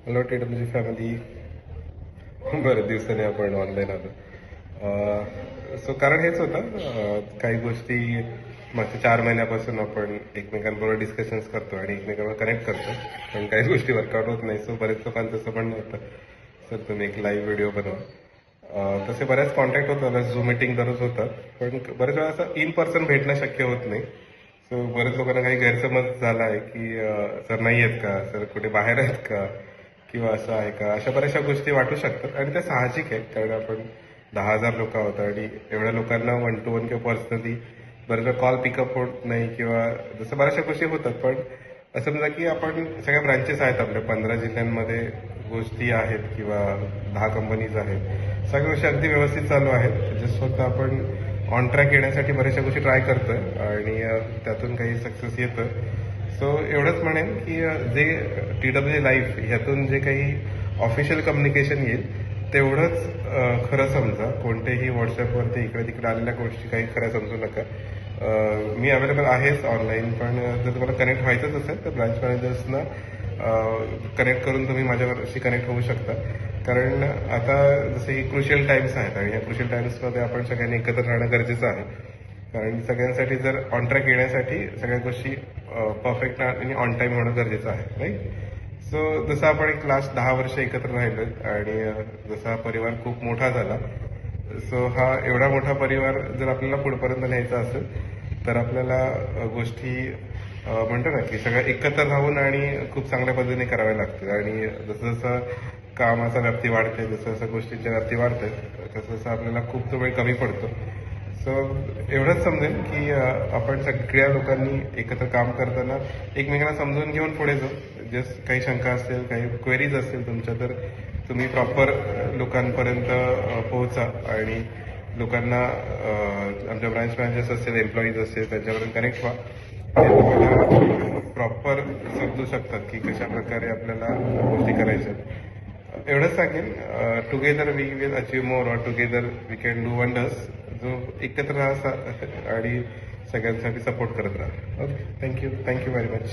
Hello TWG family. बरेच दिवसांनी आपण ऑनलाईन आलो. सो कारण हेच होतं, काही गोष्टी मागच्या 4 महिन्यापासून आपण एकमेकांबरोबर डिस्कशन्स करतो आणि एकमेकांबरोबर कनेक्ट करतो, पण काही गोष्टी वर्कआउट होत नाही. सो बरेच लोकांचं असं पण होतं, सर तुम्ही एक लाईव्ह व्हिडिओ बनवा. तसे बऱ्याच कॉन्टॅक्ट होतात, झूम मिटिंग दररोज होतात, पण बरेच वेळा असं इन पर्सन भेटणं शक्य होत नाही. सो बरेच लोकांना काही गैरसमज झाला आहे की सर नाही आहेत का, सर कुठे बाहेर आहेत का, किंवा असं आहे का, अशा बऱ्याचशा गोष्टी वाटू शकतात. आणि त्या साहजिक आहेत, कारण आपण 10,000 लोक आहोत आणि एवढ्या लोकांना 1 to 1 किंवा पर्सनली बरेचदा कॉल पिकअप होत नाही, किंवा जसं बऱ्याचशा गोष्टी होतात. पण असं समजा की आपण सगळ्या ब्रांचेस आहेत, आपल्या 15 जिल्ह्यांमध्ये गोष्टी आहेत किंवा 10 कंपनीज आहेत, सगळ्या गोष्टी अगदी व्यवस्थित चालू आहेत. जस्ट फक्त आपण ऑन ट्रॅक येण्यासाठी बऱ्याचशा गोष्टी ट्राय करतोय आणि त्यातून काही सक्सेस येतोय. सो एवढंच म्हणेन की जे TWG लाईफ ह्यातून जे काही ऑफिशियल कम्युनिकेशन येईल तेवढंच खरं समजा. कोणतेही व्हॉट्सअपवरती इकडे तिकडे आलेल्या गोष्टी काही खऱ्या समजू नका. मी अवेलेबल आहेच ऑनलाईन, पण जर तुम्हाला कनेक्ट व्हायचंच असेल तर ब्रांच मॅनेजर्सना कनेक्ट करून तुम्ही माझ्यावरशी कनेक्ट होऊ शकता. कारण आता जसे ही क्रुशियल टाइम्स आहेत आणि या क्रुशियल टाइम्समध्ये आपण सगळ्यांनी एकत्र राहणं गरजेचं आहे. कारण सगळ्यांसाठी जर ऑन ट्रॅक येण्यासाठी सगळ्या गोष्टी परफेक्ट आणि ऑन टाईम होणं गरजेचं आहे, राईट. सो जसं आपण एक लास्ट 10 वर्ष एकत्र राहिलो आणि जसा हा परिवार खूप मोठा झाला, सो हा एवढा मोठा परिवार जर आपल्याला पुढेपर्यंत न्यायचा असेल तर आपल्याला गोष्टी म्हणतो ना की सगळं एकत्र राहून आणि खूप चांगल्या पद्धतीने कराव्या लागतील. आणि जसं जसं कामाचा व्याप्ती वाढते, जसं जसं गोष्टींच्या व्याप्ती वाढते, तसं तसं आपल्याला खूप तो वेळ कमी पडतो. सो एवढंच समजेल की आपण सगळ्या लोकांनी एकत्र काम करताना एकमेकांना समजून घेऊन पुढे जाऊ. जस्ट काही शंका असतील, काही क्वेरीज असतील तुमच्या, तर तुम्ही प्रॉपर लोकांपर्यंत पोहोचा आणि लोकांना आमच्या ब्रांच मॅनेजर्स असतील, एम्प्लॉईज असतील, त्यांच्यापर्यंत कनेक्ट व्हा. ते तुम्हाला प्रॉपर समजू शकतात की कशा प्रकारे आपल्याला गोष्टी करायच्या. एवढंच सांगेन, together we will achieve more, or together we can do wonders. जो एकत्र राहा आणि सगळ्यांसाठी सपोर्ट करत राहा. Okay, thank you very much.